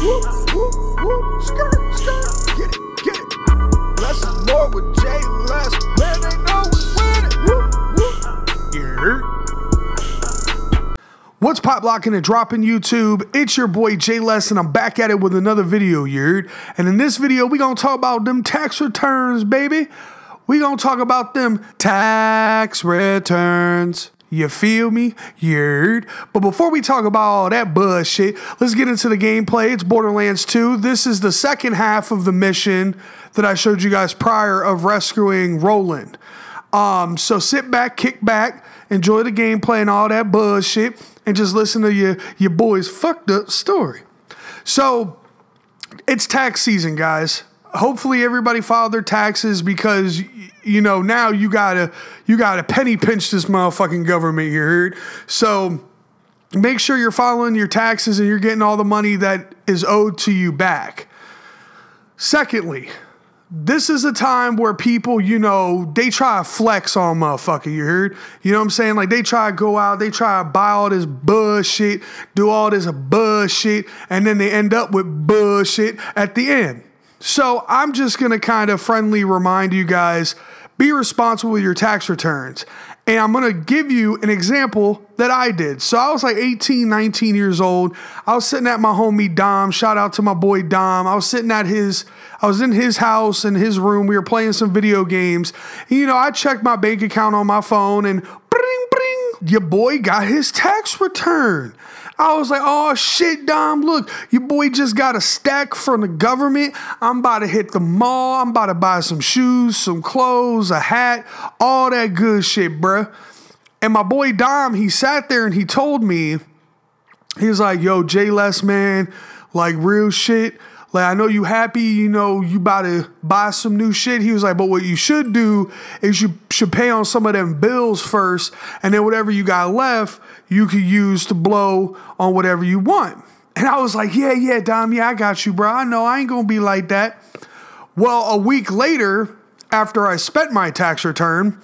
Skirt, skirt, get it. Less is more with Jay Less. Man, they know what's winning. You heard? What's pop locking and dropping YouTube? It's your boy Jay Less, and I'm back at it with another video, you heard? And in this video, we gonna talk about them tax returns, baby. We gonna talk about them tax returns. You feel me? You heard? But before we talk about all that bullshit, let's get into the gameplay. It's Borderlands 2. This is the second half of the mission that I showed you guys prior of rescuing Roland. So sit back, kick back, enjoy the gameplay and all that bullshit, and just listen to your boy's fucked up story. So it's tax season, guys. Hopefully everybody filed their taxes because, you know, now you gotta penny pinch this motherfucking government, you heard? So make sure you're filing your taxes and you're getting all the money that is owed to you back. Secondly, this is a time where people, you know, they try to flex on motherfucker, you heard? You know what I'm saying? Like, they try to go out, they try to buy all this bullshit, do all this bullshit, and then they end up with bullshit at the end. So I'm just going to kind of friendly remind you guys, be responsible with your tax returns. And I'm going to give you an example that I did. So I was like 18, 19 years old. I was sitting at my homie Dom. Shout out to my boy Dom. I was in his house, in his room. We were playing some video games. And, you know, I checked my bank account on my phone and bring, bring, your boy got his tax return. I was like, oh shit, Dom, look, your boy just got a stack from the government. I'm about to hit the mall. I'm about to buy some shoes, some clothes, a hat, all that good shit, bruh. And my boy Dom, he sat there and he told me, he was like, yo, Jay Less, man, like real shit. Like, I know you happy, you know, you about to buy some new shit. He was like, but what you should do is you should pay on some of them bills first, and then whatever you got left, you could use to blow on whatever you want. And I was like, yeah, Dom, yeah, I got you, bro. I know, I ain't gonna be like that. Well, a week later, after I spent my tax return,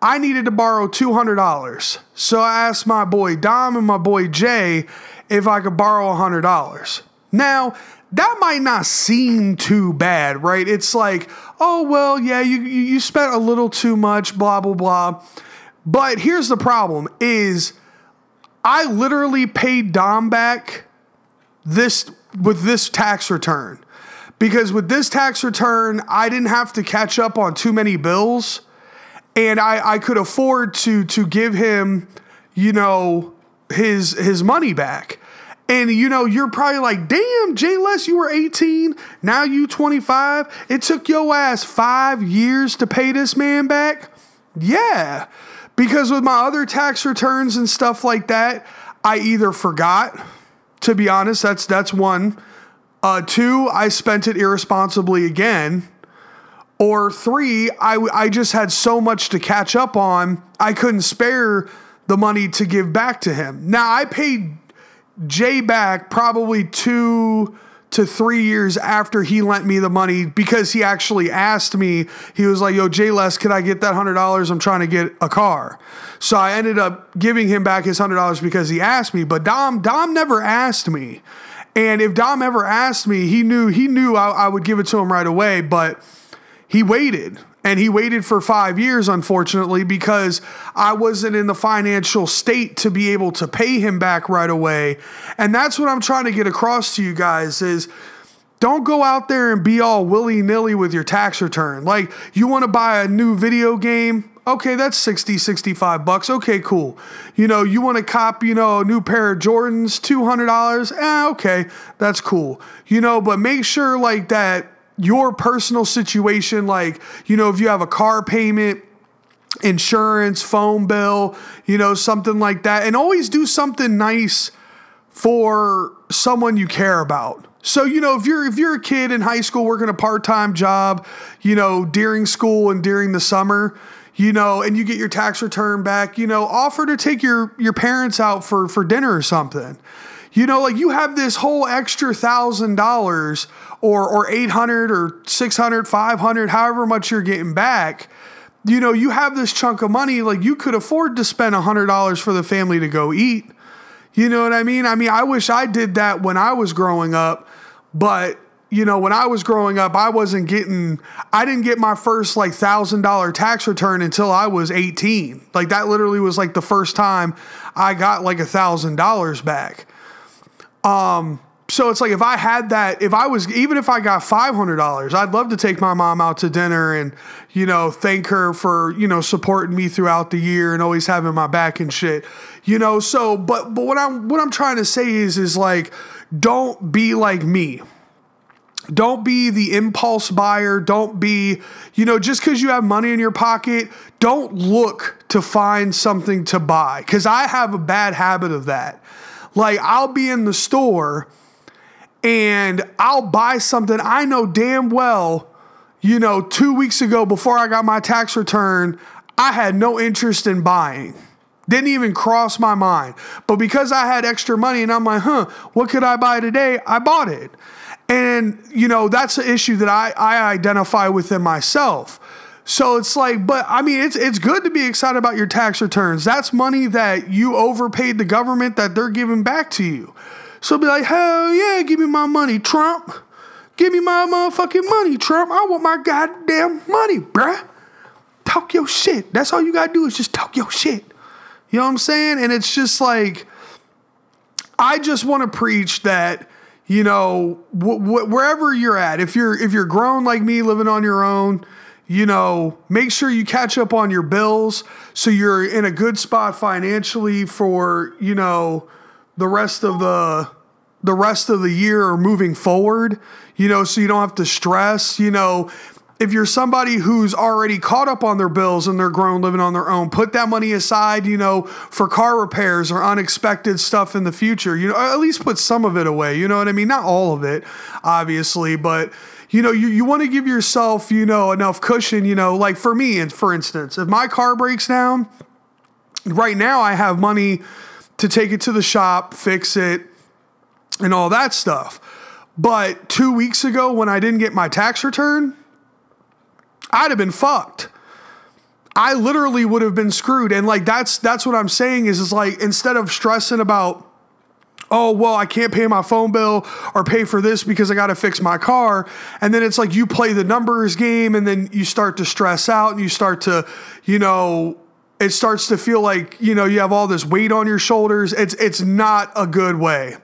I needed to borrow $200. So I asked my boy Dom and my boy Jay if I could borrow $100. Now, that might not seem too bad, right? It's like, oh, well, yeah, you spent a little too much, blah, blah, blah. But here's the problem is I literally paid Dom back with this tax return. Because with this tax return, I didn't have to catch up on too many bills. And I could afford to give him, you know, his money back. And, you know, you're probably like, damn, Jay Less, you were 18. Now you 25. It took your ass 5 years to pay this man back. Yeah. Because with my other tax returns and stuff like that, I either forgot, to be honest, that's one. Two, I spent it irresponsibly again. Or three, I just had so much to catch up on, I couldn't spare the money to give back to him. Now, I paid Jay back probably 2 to 3 years after he lent me the money because he actually asked me. He was like, yo, Jay Less, can I get that $100? I'm trying to get a car. So I ended up giving him back his $100 because he asked me. But Dom never asked me. And if Dom ever asked me, he knew I would give it to him right away. But he waited. And he waited for 5 years, unfortunately, because I wasn't in the financial state to be able to pay him back right away. And that's what I'm trying to get across to you guys is don't go out there and be all willy-nilly with your tax return. Like, you want to buy a new video game? Okay, that's $65. Okay, cool. You know, you want to cop, you know, a new pair of Jordans, $200? Okay, that's cool. You know, but make sure like that your personal situation, like, you know, if you have a car payment, insurance, phone bill, you know, something like that. And always do something nice for someone you care about. So, you know, if you're a kid in high school working a part-time job, you know, during school and during the summer, you know, and you get your tax return back, you know, offer to take your parents out for dinner or something. You know, like you have this whole extra $1,000 or $800 or $600, $500, however much you're getting back. You know, you have this chunk of money, like you could afford to spend $100 for the family to go eat. You know what I mean? I wish I did that when I was growing up. But, you know, when I was growing up, I didn't get my first like $1,000 tax return until I was 18. Like that literally was like the first time I got like $1,000 back. So it's like if I had that, even if I got $500, I'd love to take my mom out to dinner and, you know, thank her for, you know, supporting me throughout the year and always having my back and shit, you know. So, but what I'm trying to say is like, don't be like me. Don't be the impulse buyer. Don't be, you know, just because you have money in your pocket, don't look to find something to buy. Because I have a bad habit of that. Like, I'll be in the store and I'll buy something I know damn well, you know, 2 weeks ago before I got my tax return, I had no interest in buying. Didn't even cross my mind. But because I had extra money and I'm like, what could I buy today? I bought it. And, you know, that's an issue that I identify within myself. So it's like, but I mean, it's good to be excited about your tax returns. That's money that you overpaid the government that they're giving back to you. So be like, hell yeah, give me my money, Trump. Give me my motherfucking money, Trump. I want my goddamn money, bruh. Talk your shit. That's all you gotta do is just talk your shit. You know what I'm saying? And it's just like, I just want to preach that, you know, wherever you're at, if you're grown like me, living on your own, you know, make sure you catch up on your bills so you're in a good spot financially for, you know, the rest of the year or moving forward, you know, so you don't have to stress. You know, if you're somebody who's already caught up on their bills and they're grown, living on their own, put that money aside, you know, for car repairs or unexpected stuff in the future. You know, at least put some of it away. You know what I mean? Not all of it, obviously, but you know, you want to give yourself, you know, enough cushion, you know, like for me, and for instance, if my car breaks down, right now I have money to take it to the shop, fix it, and all that stuff. But 2 weeks ago when I didn't get my tax return, I'd have been fucked. I literally would have been screwed. And like, that's what I'm saying is like, instead of stressing about, oh, well, I can't pay my phone bill or pay for this because I got to fix my car. And then it's like you play the numbers game and then you start to stress out and you start to, you know, it starts to feel like, you know, you have all this weight on your shoulders. It's not a good way.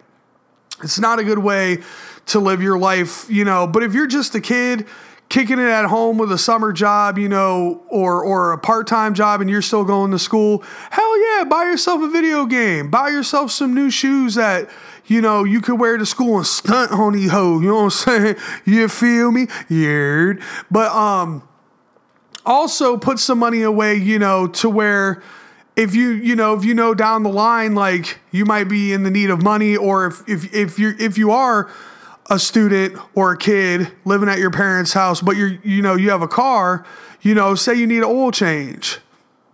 It's not a good way to live your life, you know. But if you're just a kid kicking it at home with a summer job, you know, or a part-time job and you're still going to school, hell yeah, buy yourself a video game. Buy yourself some new shoes that, you know, you could wear to school and stunt on the hoe. You know what I'm saying? You feel me? Yeah. But also put some money away, you know, to where if you know down the line, like you might be in the need of money, or if you are a student or a kid living at your parents' house, but you have a car, you know, say you need an oil change,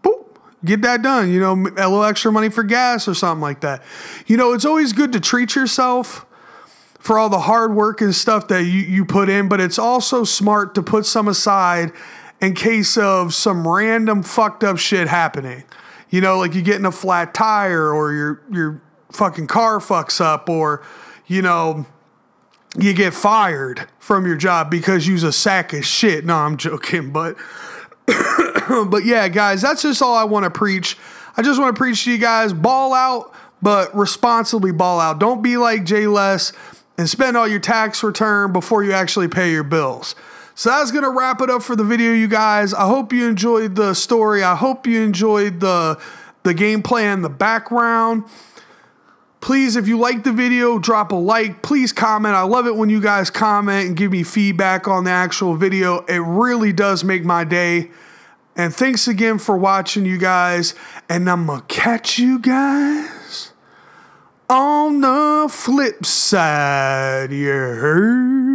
boop, get that done, you know, a little extra money for gas or something like that. You know, it's always good to treat yourself for all the hard work and stuff that you put in, but it's also smart to put some aside in case of some random fucked up shit happening. You know, like you getting a flat tire, or your fucking car fucks up, or, you know, you get fired from your job because you's a sack of shit. No, I'm joking, but but yeah, guys, that's just all I want to preach. I just want to preach to you guys, ball out, but responsibly ball out. Don't be like Jay Les and spend all your tax return before you actually pay your bills. So that's going to wrap it up for the video, you guys. I hope you enjoyed the story. I hope you enjoyed the gameplay and the background. Please, if you like the video, drop a like. Please comment. I love it when you guys comment and give me feedback on the actual video. It really does make my day. And thanks again for watching, you guys. And I'm going to catch you guys on the flip side. You heard?